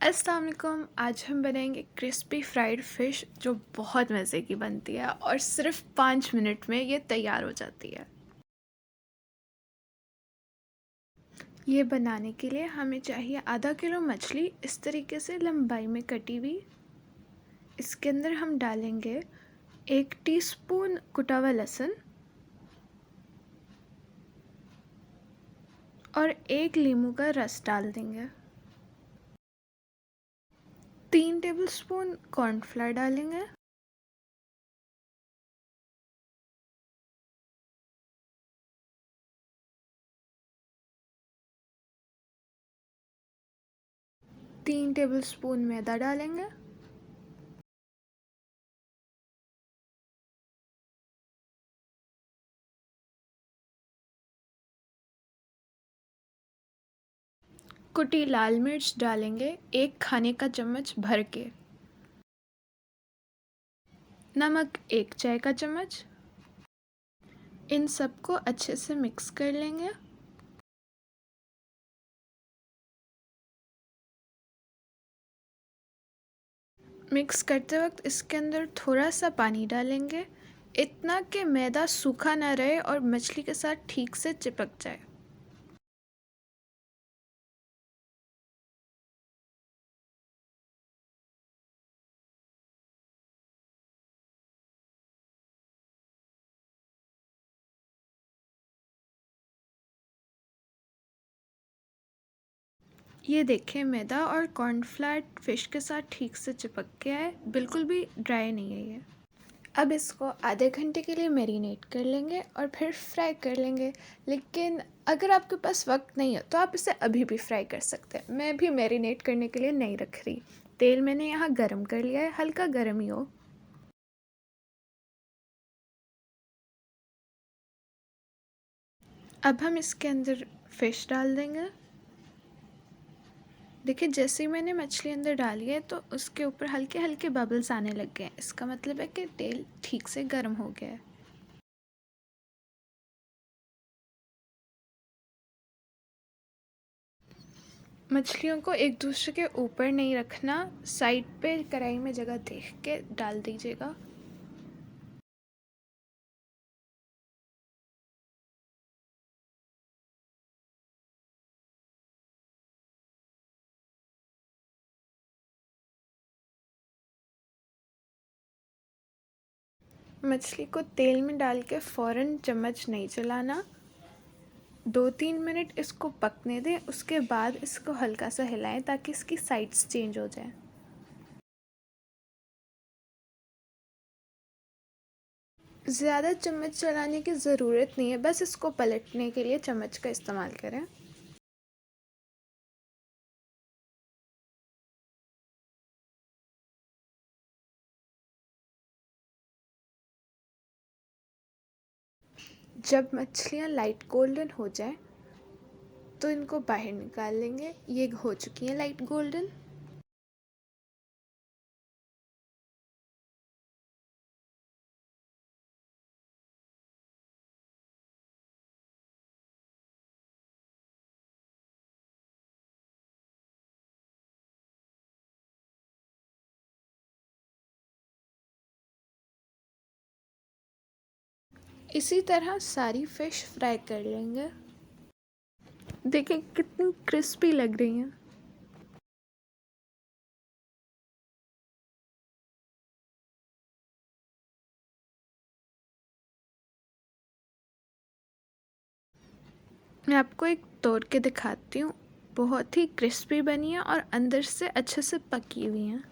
अस्सलाम वालेकुम। आज हम बनाएंगे क्रिस्पी फ्राइड फ़िश जो बहुत मज़े की बनती है और सिर्फ 5 मिनट में ये तैयार हो जाती है। ये बनाने के लिए हमें चाहिए आधा किलो मछली इस तरीके से लंबाई में कटी हुई। इसके अंदर हम डालेंगे 1 टीस्पून कुटा हुआ लहसुन और 1 नींबू का रस डाल देंगे। 3 टेबलस्पून कॉर्नफ्लावर डालेंगे। 3 टेबलस्पून मैदा डालेंगे। कुटी लाल मिर्च डालेंगे 1 खाने का चम्मच भर के। नमक 1 चाय का चम्मच। इन सबको अच्छे से मिक्स कर लेंगे। मिक्स करते वक्त इसके अंदर थोड़ा सा पानी डालेंगे, इतना कि मैदा सूखा ना रहे और मछली के साथ ठीक से चिपक जाए। ये देखें, मैदा और कॉर्नफ्लावर फिश के साथ ठीक से चिपक गया है, बिल्कुल भी ड्राई नहीं है ये। अब इसको आधे घंटे के लिए मैरिनेट कर लेंगे और फिर फ्राई कर लेंगे। लेकिन अगर आपके पास वक्त नहीं है तो आप इसे अभी भी फ्राई कर सकते हैं। मैं भी मैरिनेट करने के लिए नहीं रख रही। तेल मैंने यहाँ गरम कर लिया है, हल्का गरम ही हो। अब हम इसके अंदर फ़िश डाल देंगे। देखिए, जैसे ही मैंने मछली अंदर डाली है तो उसके ऊपर हल्के हल्के बबल्स आने लग गए हैं। इसका मतलब है कि तेल ठीक से गर्म हो गया है। मछलियों को एक दूसरे के ऊपर नहीं रखना, साइड पे कढ़ाई में जगह देख के डाल दीजिएगा। मछली को तेल में डाल के फ़ौरन चम्मच नहीं चलाना। 2-3 मिनट इसको पकने दें, उसके बाद इसको हल्का सा हिलाएं ताकि इसकी साइड्स चेंज हो जाए। ज़्यादा चम्मच चलाने की ज़रूरत नहीं है, बस इसको पलटने के लिए चम्मच का इस्तेमाल करें। जब मछलियाँ लाइट गोल्डन हो जाए तो इनको बाहर निकाल लेंगे। ये हो चुकी हैं लाइट गोल्डन। इसी तरह सारी फ़िश फ्राई कर लेंगे। देखें कितनी क्रिस्पी लग रही हैं। मैं आपको एक तोड़ के दिखाती हूँ। बहुत ही क्रिस्पी बनी है और अंदर से अच्छे से पकी हुई हैं।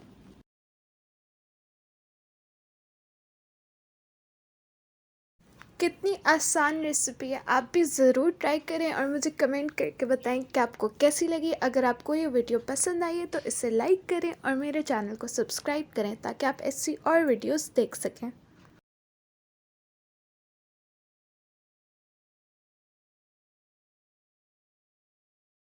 कितनी आसान रेसिपी है, आप भी ज़रूर ट्राई करें और मुझे कमेंट करके बताएं कि आपको कैसी लगी। अगर आपको ये वीडियो पसंद आई है तो इसे लाइक करें और मेरे चैनल को सब्सक्राइब करें ताकि आप ऐसी और वीडियोस देख सकें।